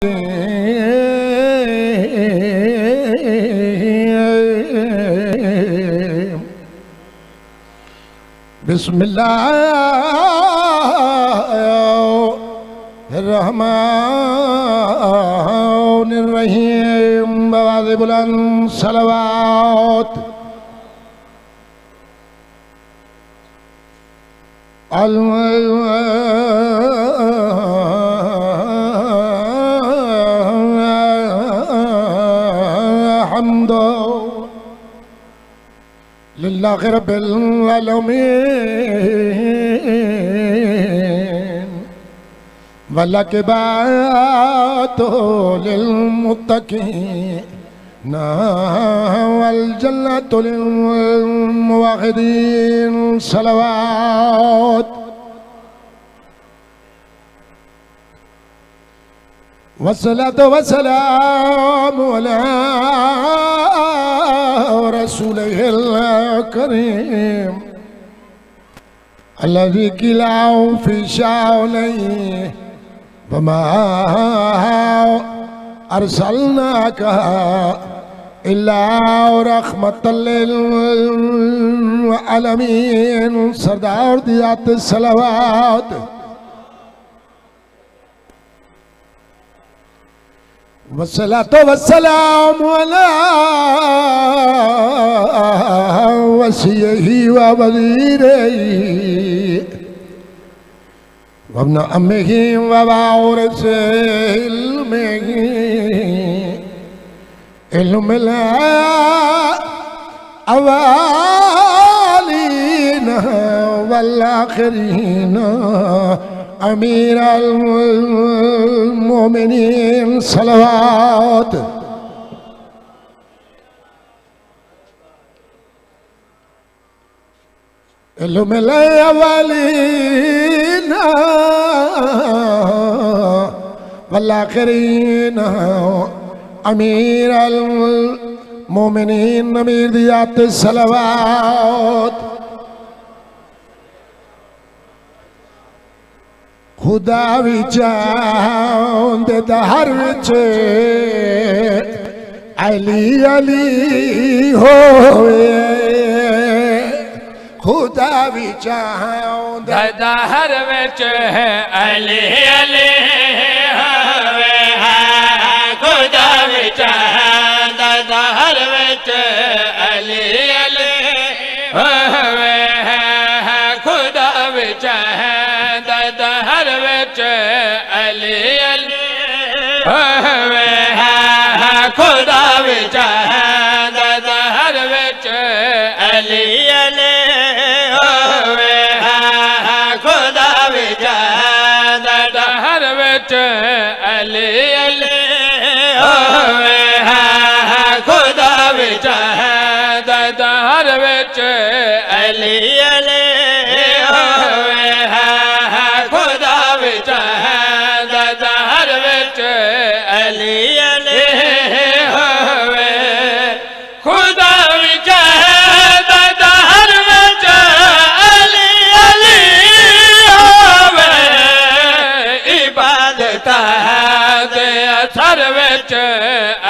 بسم اللہ الرحمن الرحیم بآواز بلند صلوات الحمد للہ رب العالمین والعاقبۃ للمتقین والجنۃ للموحدین صلوات والصلاة والسلام على رسوله الكريم الذي كلاو في شاوليه وما أرسلناك إلا رحمة للعالمين سردار دیات الصلوات والصلاة والسلام على وصيه ووزيره وابن عمه ووارث علمه علم الأولين والآخرين امیر المومنین صلوات علم الاولین والآخرین امیر المومنین امیر دیات صلوات خدا بھی چاند دہر وچے علی علی ہوئے خدا بھی چاند دہر وچے علی علی ہوئے خدا بھی چاند دہر وچے علی علی ہوئے خدا بھی چاند دہر وچ علی علی ہوئے خدا وچ دہر وچ علی علی ہوئے خدا وچ دہر وچ علی علی ہوئے خدا وچ دہر وچ علی علی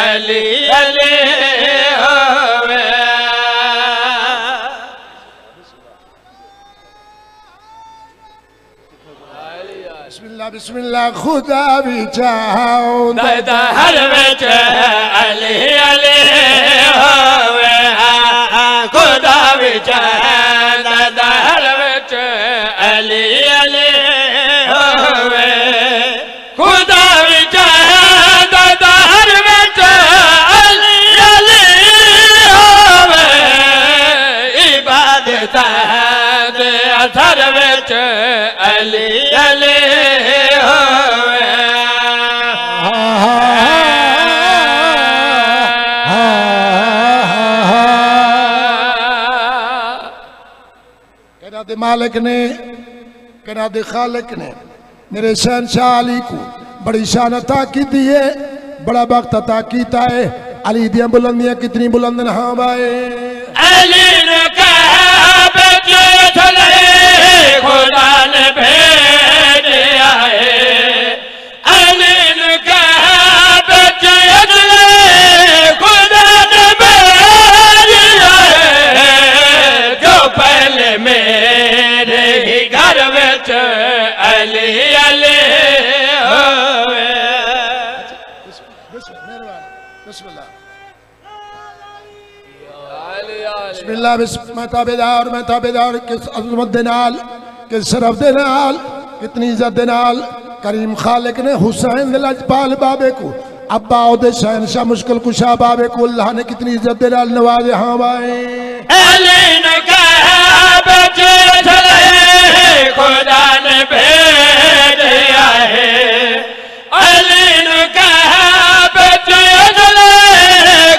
علی علی ہوئے بسم اللہ خدا بھی چاند دہر وچ علی علی ہوئے خدا بھی چاند دہر وچ علی علی ہوئے خدا بھی چاند دہر وچ علی علی ہوئے عبادت دے اثر وچ علی علی مالک نے کہنا دے خالق نے میرے شہنشاہ علی کو بڑی شان عطا کی دیئے بڑا وقت عطا کیتا ہے علی دیاں بلندیاں کتنی بلند نہ بائے علی نے کہا بیٹے تھلے خدا نے بھیج آئے علی نے کہا بسم اللہ بسم اللہ میں تابدار کس عظمت دنال کس شرف دنال کتنی عزت دنال کریم خالق نے حسین لجپال بابے کو ابا عہد شہنشاہ مشکل کشا بابے کو اللہ نے کتنی عزت دنال نوازے. ہاں بھائی علی نے کہا بچے چلے خدا نے بھیجا ہے. علی نے کہا بچے چلے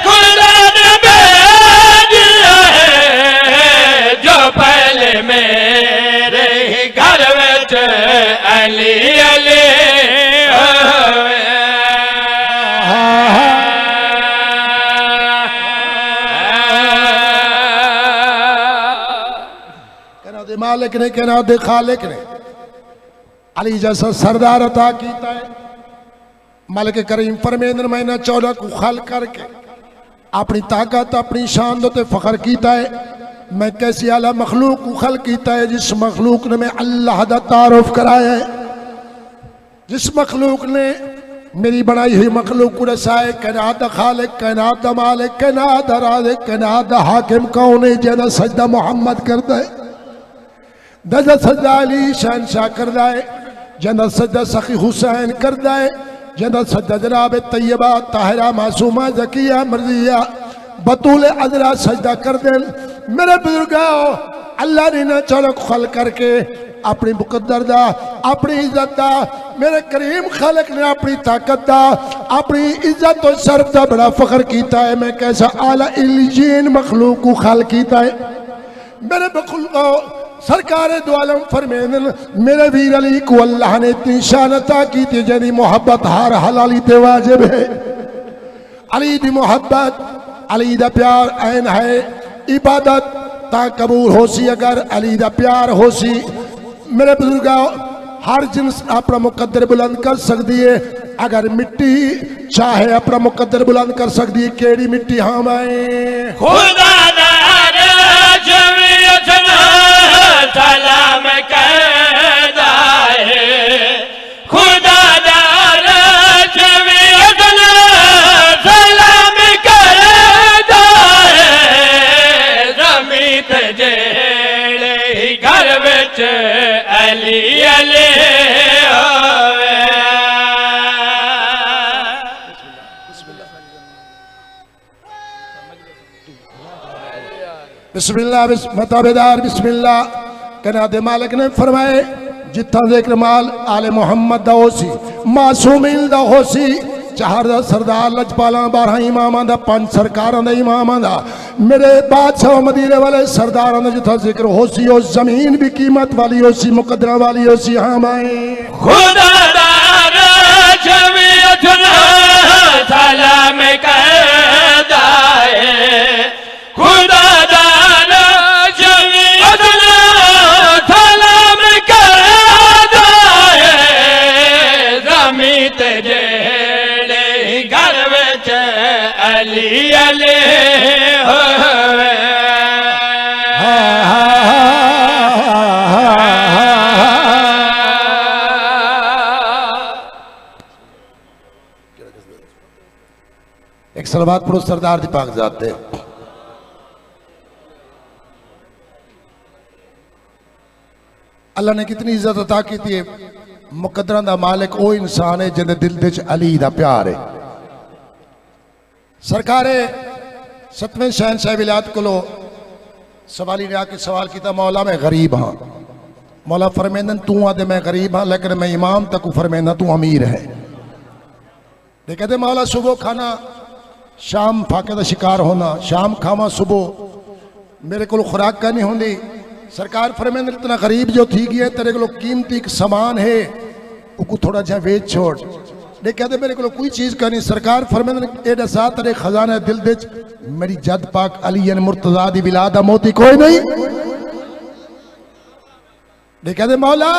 خدا نے بھیجا ہے. جو پہلے میرے ہی گھر وچ علی علی ہوئے. مالک نے کہنا دے خالق نے علی جیسا سردار عطا کیتا ہے. مالک کریم فرمیندن میں نے 14 کو خلق کر کے اپنی طاقت اپنی شان تے فخر کیتا ہے. میں کیسی اعلیٰ مخلوق کو خلق کیتا ہے جس مخلوق نے میں اللہ دا تعارف کرایا ہے, جس مخلوق نے میری بنائی ہوئی مخلوق کو رسائے. کائنات دا خالق کائنات دا مالک کائنات دا رازق کائنات دا حاکم کون ہے جنہ سجدہ محمد کرتا ہے, جنہ سجدہ علی شہنشاہ کردہ ہے, جنہ سجدہ سخی حسین کردہ ہے, جنہ سجدہ جناب طیبہ طاہرہ معصومہ زکیہ مرضیہ بطول عذرا سجدہ کر دیں. میرے بزرگاؤ اللہ نے نہ چلک خلق کر کے اپنی مقدر دا اپنی عزت دا میرے کریم خالق نے اپنی طاقت دا اپنی عزت و شرف دا بڑا فخر کیتا ہے. میں کیسا اعلیٰ علیین مخلوق کو خلق کیتا ہے. میرے مخلوقوں سرکار دو عالم فرمیدن میرے ویر علی کو اللہ نے اتنی شان عطا کی تھی جنہی محبت ہر حلالی تے واجب ہے. علی دی محبت علی دا پیار عین ہے. عبادت تا قبول ہو سی اگر علی دا پیار ہو سی. میرے بزرگاں ہر جنس اپنا مقدر بلند کر سکتی ہے. اگر مٹی چاہے اپنا مقدر بلند کر سکتی ہے کیڑی مٹی ہاں میں خدا دار جمعیت سلام کہتا ہے. خدا دار جمعیت سلام کہتا ہے. زمین جیڑے ہی گھر وچ علی علی ہوئے. بسم اللہ متابدار بسم اللہ کناد مالک نے فرمائے جتھا ذکر مال آل محمد دا ہو سی معصومین دا ہو سی چہار دا سردار لجپالاں 12 اماماں دا 5 سرکاراں دا اماماں دا میرے بادشاہ مدینے والے سرداراں دا جتھا ذکر ہو سی اور زمین بھی قیمت والی ہو سی مقدرہ والی ہو سی. ہاں مائیں خدا دار جمعیت سلام کہتا ہے. خدا دار جمعیت سلام کہتا ہے. زمین جیڑے گھر وچ علی علی ہوئے. ایک صلوات پڑھو سردار دی پاک ذات دے. اللہ نے کتنی عزت عطا کی تھی. مقدرہ دا مالک او انسان ہے جن دل دے علی دا پیار ہے. سرکار 7ویں شہنشاہ ولایت کو لو سوالی نے آ کے سوال کیتا مولا میں غریب ہاں. مولا فرمیندن تو آدھے میں غریب ہاں لیکن میں امام تک فرمیندن تو امیر ہے. کہتے مولا صبح کھانا شام پھاکے دا شکار ہونا شام کھاما صبح میرے کو خوراک کا نہیں ہوندی. سرکار فرمیندن اتنا غریب جو تھی گیا تیرے کو قیمتی ایک سامان ہے وہ کو تھوڑا جہاں ویچ چھوڑ. لیکن کہتے میرے کو کوئی چیز کا نہیں. سرکار فرمیندن ایڈا ساتھ تیرے خزانہ دل دیچ میری جد پاک علی مرتضیٰ دی ولادہ موتی کوئی نہیں. لیکن کہتے مولا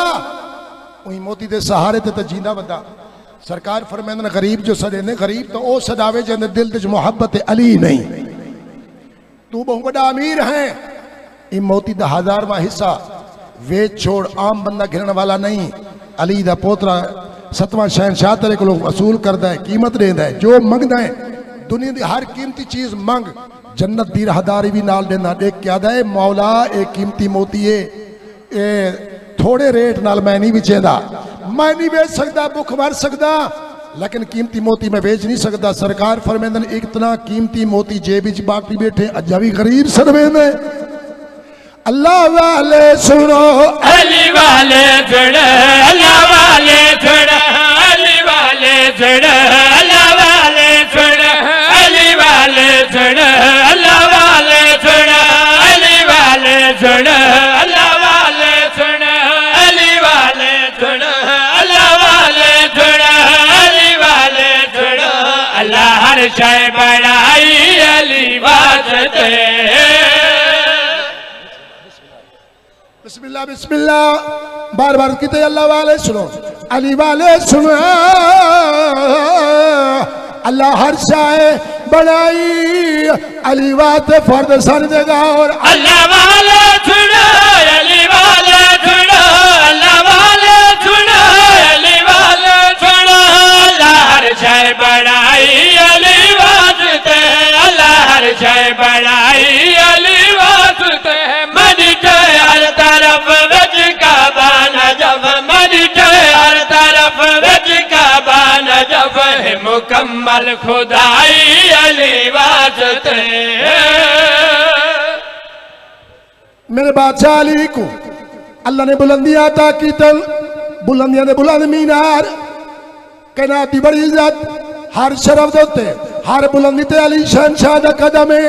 وہی موتی دے سہارے تے جیندہ بندہ. سرکار فرمیندن غریب جو سدے نے غریب تو او صداوے جن دل دیچ محبت علی نہیں. تو بہت بڑا امیر ہیں این موتی دا 1000واں حصہ ویچ چھوڑ عام بندہ گھرن والا نہیں. علی دا پوترا 7واں شہنشاہ تیرے کو وصول کردہ ہے قیمت رہندہ ہے جو مگدہ ہے دنیا دی ہر قیمتی چیز منگ جنت دی راہداری بھی نال دینا دیکھ کیا دا ہے مولا ایک قیمتی موتی ہے اے تھوڑے ریٹ نال میں نہیں بچے دا میں نہیں بیچ سکتا بھوک مر سکتا لیکن قیمتی موتی میں بیچ نہیں سکتا سرکار فرمیندن اتنا قیمتی موتی جیب وچ باقی بیٹھے اجا بھی غریب سروے میں اللہ والے سنو علی والے سنو اللہ والے سنو علی والے سنو اللہ والے سنو علی والے سنو اللہ والے سنو علی والے سنو اللہ والے سنو علی والے سنو اللہ والے سنو علی والے سنو اللہ ہر شے بڑائی علی واسطے بسم اللہ بار بار کہتے اللہ والے سنو علی والے سنو اللہ ہر شے بڑائی علی واسطے فرد سر دے گا اور اللہ والے سنو علی والے سنو اللہ والے سنو علی والے سنو اللہ ہر شے بڑائی علی واسطے اللہ ہر شے بڑائی علی واسطے مدد ہر طرف وج کعبہ نجف مدد ہر طرف وج کعبہ نجف ہے مکمل خدائی علی واسطے میرے بادشاہ علی کو اللہ نے بلندیاں عطا کی تل بلندیاں دے بلند مینار کائنات دی بڑی عزت ہر شرف دوتے ہر بلندی تے علی شہنشاہ دا قدم ہے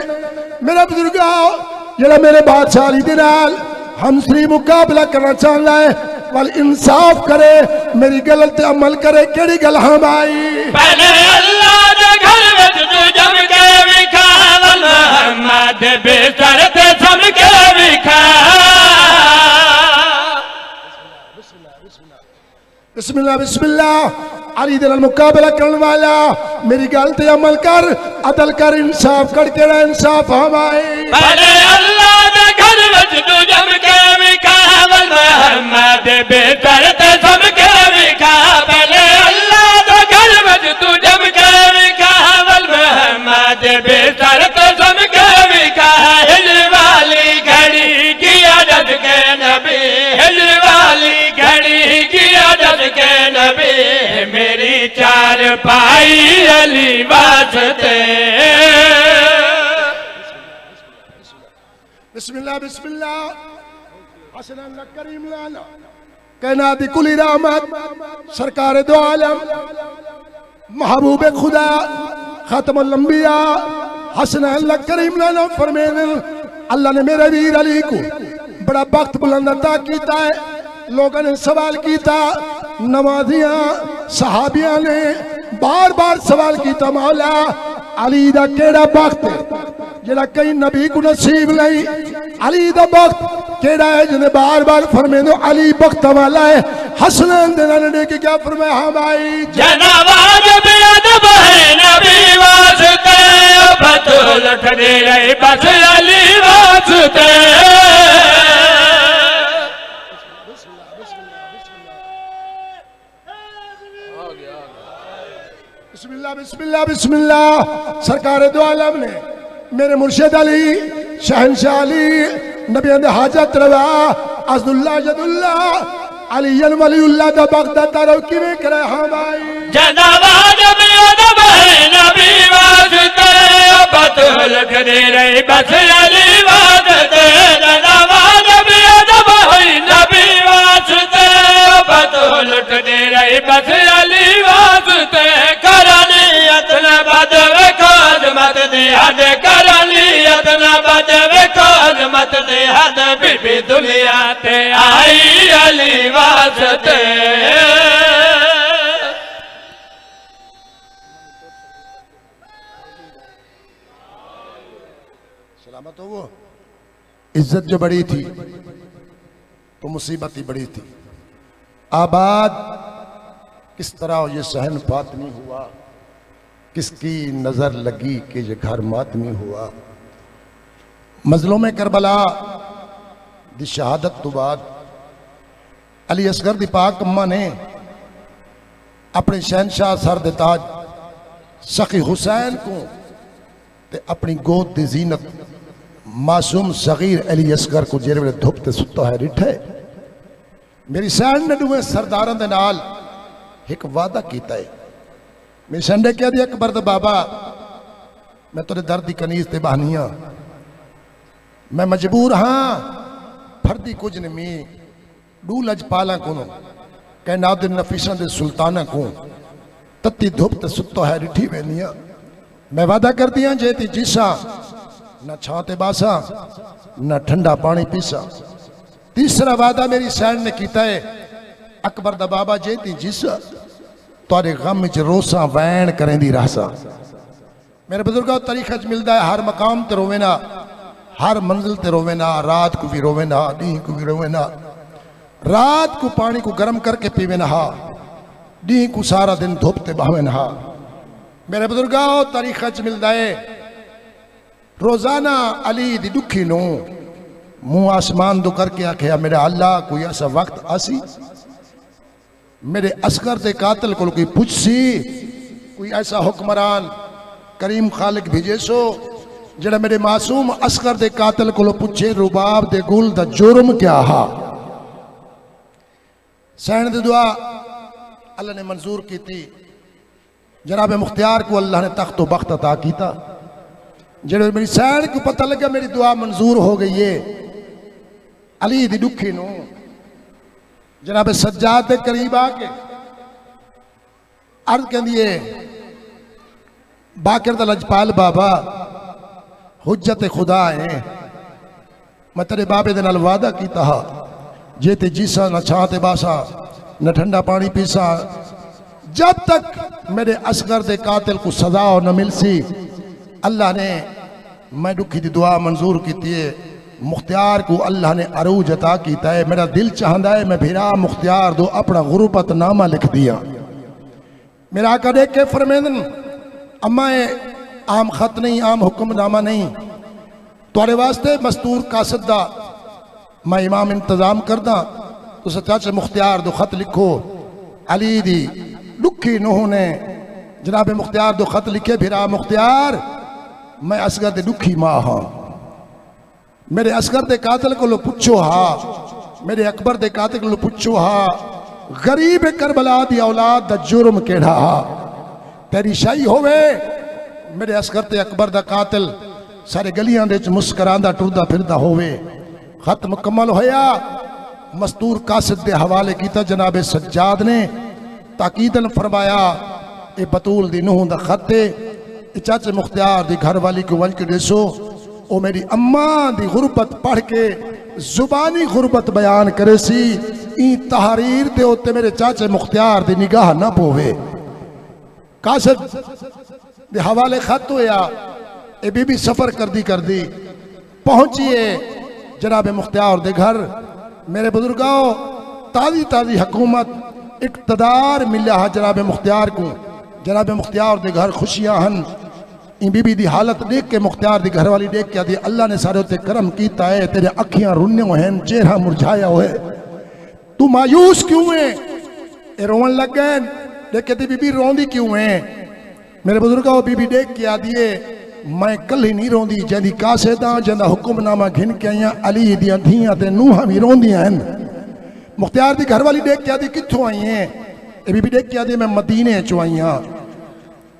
میرا بزرگاؤ جڑا میرے بادشاہ علی دے نال ہم سری مقابلہ کرنا چاہتا ہے وال انصاف کرے میری غلط عمل کرے کیڑی گل ہم آئی پہلے اللہ دے گھر وچ تو جم کے وکھا ول محمد بستر تے سم کے وکھا بسم اللہ بسم اللہ علی دے نال مقابلہ کرن والا میری گل تے عمل کر عدل کر انصاف کر کیڑا انصاف ہم آئی پہلے اللہ دے گھر وچ تو جم کے وکھا ول محمد بستر تے سم کے وکھا پہلے اللہ دے گھر وچ تو جم کے وکھا ول محمد بستر تے سم کے وکھا ہجر والی گھڑی کی عدد کے نبی ہجر والی گھڑی کی عدد کے نبی میری چار پائی علی واسطے بسم اللہ حسن اللہ کریم لانا کائناتی کلی رحمت سرکار دو عالم محبوب خدا ختم الانبیاء حسن اللہ کریم لانا فرمین اللہ نے میرے ویر علی کو بڑا وقت بلند عطا کیتا ہے لوگوں نے سوال کیتا نمازیاں صحابیاں نے بار بار سوال کیتا مولا علی دا کیڑا وقت جڑا کئی نبی کو نصیب نہیں علی دا وقت کیڑا ہے جنہیں بار بار فرمائے دو علی وقت والا ہے حسنین دینا نے کہ کیا فرمائے ہم آئی جناب آجب ادب ہے نبی واسطے بطول کھڑی رہی بس علی واسطے بسم اللہ سرکار دو عالم نے میرے مرشد علی شہنشاہ علی نبی اندے حاجت روا عزد اللہ جد اللہ علی ولی اللہ دا بغدہ تارو کی میں کرے ہم آئی جناب آجب ادب ہے نبی واسطے بطول کھڑی رہی بس علی واسطے جناب آجب ادب ہے نبی واسطے بطول کھڑی رہی بس علی واسطے کرنیت نہ بدو کاج مت دے حد کرنیت نہ بدو کاج مت دے حد بی بی دنیا تے آئی علی واسطے سلامت ہو وہ عزت جو بڑی تھی تو مصیبت ہی بڑی تھی آباد کس طرح یہ صحن فاطمی ہوا کس کی نظر لگی کہ یہ گھر ماتمی ہوا مظلوم کربلا دی شہادت تو بعد علی اصغر دی پاک اماں نے اپنے شہنشاہ سر دے تاج سخی حسین کو تے اپنی گود دی زینت معصوم صغیر علی اصغر کو جیرے ویلے دھوپ تے ستا ہے ڈٹھے میری سین نے دوے سرداران دے نال ایک وعدہ کیتا ہے میری سین نے کہا دی اکبر دا بابا میں تورے دردی کنیز تے بہنیاں میں مجبور ہاں پھردی کچھ نمی ڈو لج پالا کونو کائنات نفیساں دے سلطانہ کون تتی دھوپ تے ستا ہے ڈٹھی وینیاں میں وعدہ کر دیا جیتی جیسا نہ چھانتے باسا نہ ٹھنڈا پانی پیسا تیسرا وعدہ میری سین نے کیتا ہے اکبر دا بابا جیتی جیسا توارے غم میں روسا وین کریں دی رہسا میرے بزرگاں طریقہ ملدا ہے ہر مقام تے روینا ہر منزل تے روینا رات کو بھی روینا دین کو بھی روینا رات کو پانی کو گرم کر کے پیوینا دین کو سارا دن دھوپ تے بہوینا میرے بزرگاں طریقہ ملدا ہے روزانہ علی دی دکھی نو منہ آسمان دو کر کے آکھیا میرے اللہ کوئی ایسا وقت آسی میرے اصغر دے قاتل کو کوئی پوچھ سی کوئی ایسا حکمران کریم خالق بھیجے سو جڑا میرے معصوم اصغر دے قاتل کو پوچھے رباب دے گل دا جرم کیا ہا سین دے دعا اللہ نے منظور کی تھی جناب مختار کو اللہ نے تخت و بخت عطا کیتا جناب میری سین کو پتہ لگا میری دعا منظور ہو گئی ہے علی دی دکھی نو جناب سجاد دے قریب آکے عرض کہن دیئے باکر دا لجپال بابا حجت خدا ہے میں تیرے بابے دے نال وعدہ کیتا ہا جیتے جیسا نہ چھانتے باسا نہ ٹھنڈا پانی پیسا جب تک میرے اصغر دے قاتل کو سزا نہ مل سی اللہ نے میں دکھی دی دعا منظور کیتی ہے مختار کو اللہ نے عروج عطا کیتا ہے میرا دل چاہندا ہے میں بھیرا مختار دو اپنا غربت نامہ لکھ دیا میرا آقا دیکھ کے فرمیدن اما عام خط نہیں عام حکم نامہ نہیں توارے واسطے مستور قاصد دا میں امام انتظام کردہ تو سچاچ مختار دو خط لکھو علی دی لکھی نوہ نے جناب مختار دو خط لکھے بھیرا مختار میں اصغر دے لکھی ماں ہاں میرے اصغر دے قاتل کو لو پچھو ہا میرے اکبر دے قاتل کو لو پچھو ہا غریب کربلا دی اولاد دا جرم کیڑا ہا تیری شاہی ہوئے میرے اصغر دے اکبر دا قاتل سارے گلیاں دے مسکران دا ٹردہ پھردہ ہوئے خط مکمل ہویا مستور قاصد دے حوالے کیتا جناب سجاد نے تاکیدن فرمایا اے بطول دی نوح دا خط دے چاچے مختار دی گھر والی کو ونج کے دیسو او میری اماں دی غربت پڑھ کے زبانی غربت بیان کرے سی این تحریر دے ہوتے میرے چاچے مختار دی نگاہ نہ پوے قاصد دے حوالے خط ہویا اے بی بی سفر کر دی پہنچیے جناب مختار دے گھر میرے بزرگاؤں تازی حکومت اقتدار ملیا ہے جناب مختار کو جناب مختار دے گھر خوشیاں ہن این بی بی دی حالت دیکھ کے مختار دی گھر والی دیکھ کے دی اللہ نے سارے ہوتے کرم کیتا ہے تیرے اکھیاں رننے ہوئے ہیں چہرہ مرجھایا ہوئے تو مایوس کیوں ہیں اے روان لگ گئے دیکھ کے دی بی بی روندی کیوں ہیں میرے بزرگاں بی بی دیکھ کے آدھیے میں کل ہی نہیں روندی جہاں دی قاصداں جہاں حکم نامہ گھن کے آئیاں علی دیاں دھیاں تے نوحاں بھی روندیاں ہیں مختار دی گھر والی دیکھ کے آدھی کتھوں آئی ہیں اے بی بی دیکھ کے آدھی میں مدینے چو آئیاں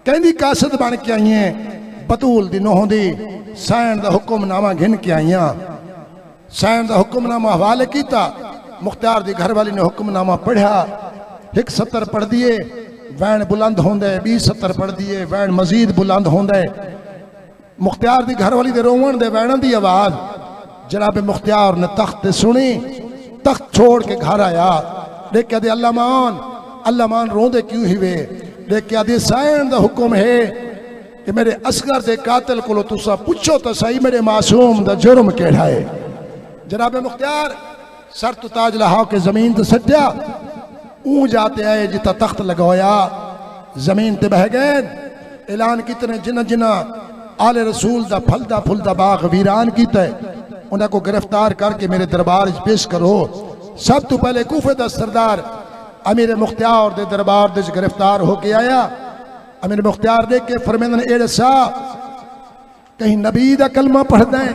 کہیں دی قاصد بان کے آئی ہیں بطول دی نوحوں دی سائن دا حکم نامہ گھن کے آئیاں سائن دا حکم نامہ حوالے کیتا مختار دی گھر والی نے حکم نامہ پڑھا ایک سطر پڑھ دیئے وین بلند ہوندے 20 سطر پڑھ دیئے وین مزید بلند ہوندے مختار دی گھر والی دے روان دے وینن دی آواز جناب مختار نے تخت سنی تخت چھوڑ کے گھر آیا دیکھ کے دے اللہ مان روندے کیوں ہوئے دیکھ کے دے سائن دا حکم ہے کہ میرے اصغر دے قاتل کو لو تسا پوچھو تو صحیح میرے معصوم دا جرم کیڑا ہے جناب مختار سر تو تاج لہاؤ کے زمین تے سٹیا اون جاتے آئے جتا تخت لگویا زمین تے بہ گئے اعلان کتنے جنہ آل رسول دا پھل دا باغ ویران کیتا ہے انہاں کو گرفتار کر کے میرے دربار پیش کرو سب تو پہلے کوفے دا سردار امیر مختار دے دربار دے گرفتار ہو کے آیا امیر مختار دیکھ کے فرمیدن اے رسا کہیں نبی دا کلمہ پڑھدا ہے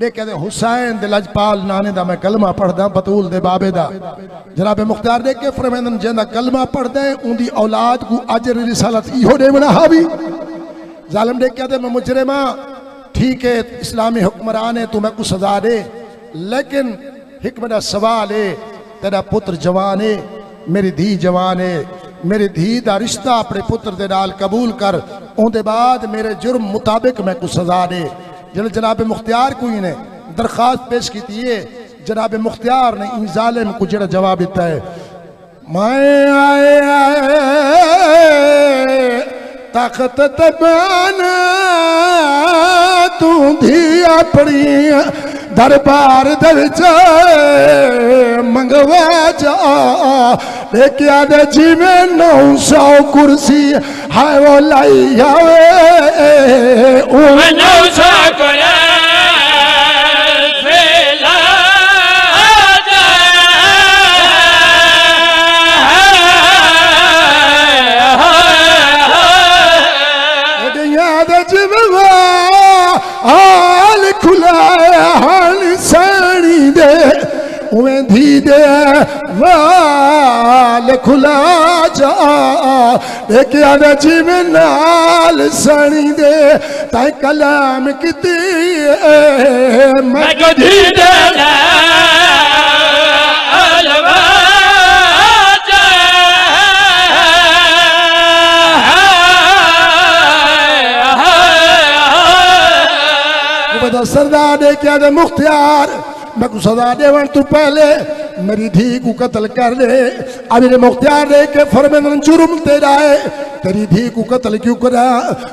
دے کہتے حسین دے لجپال نانے دا میں کلمہ پڑھدا بطول دے بابے دا جناب مختار دے کے فرمیندن جنہ کلمہ پڑھدا ہے ان دی اولاد کو اجر رسالت ایہو دے منا ہاوی ظالم دے کہتے میں مجرمہ ٹھیک ہے اسلامی حکمران ہے تو میں کو سزا دے لیکن حکمت سوال ہے تیرا پتر جوان ہے میری دھی جوان ہے میری دھی دا رشتہ اپنے پتر دے نال قبول کر اون دے بعد میرے جرم مطابق میں کو سزا دے جناب مختار کو ہی نے درخواست پیش کی تھی جناب مختار نے ان ظالم کو جڑا جواب دیتا ہے میں آئے طاقت تبانا تو دھی اپنی دربار در جائے منگوا جا لیکن آدھے جی میں 900 کرسی ہائے وہ لائی آوے 900 کرسی لا آل کھلائے حال سانی دے اویں دھی دے وال کھلا جا لیکن آدھا جی میں نال سانی دے تائیں کلام کتی میں کو دھی دے سردار دے کیا دے مختار میں کو سزا دے ون تو پہلے میری دھی کو قتل کر دے امیر مختار دے کے فرمیندن جرم تیرا ہے تیری دھی کو قتل کیوں کرا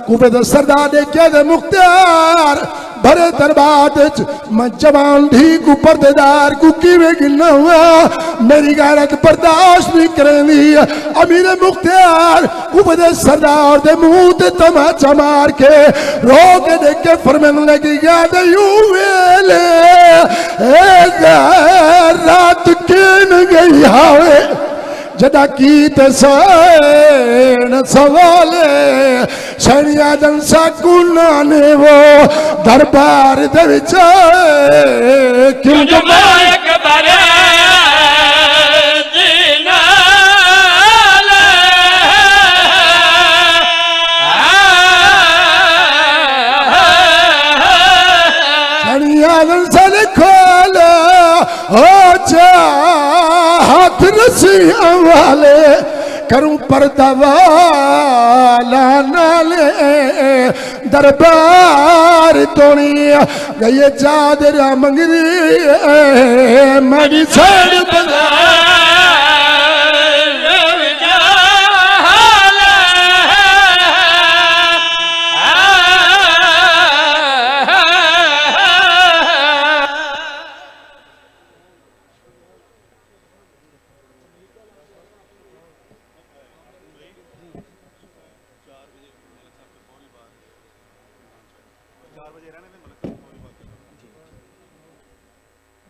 کوپے دے سردار دے کیا دے مختار بھرے دربار میں جوان دھی کو پردے دار کو کیوے گلنا ہوا میری غیرت برداشت نہیں کریں دی امیر مختار کوپے دے سردار دے منہ تے تماچا مار کے رو کے دیکھ کے فرمیندن لگی گیا دے یوں ویلے رات کین گئی ہاوے جدا کیت سین سوالے شنی آدم سا کنانے وہ دربار دے وچے کیوں جمع اکبر دینا شنی آدم سا کھولا ہو جا ہاتھ رسیاں والے کروں پردہ والا نالے دربار تونی گئی چادر منگری میری چھڑ بنا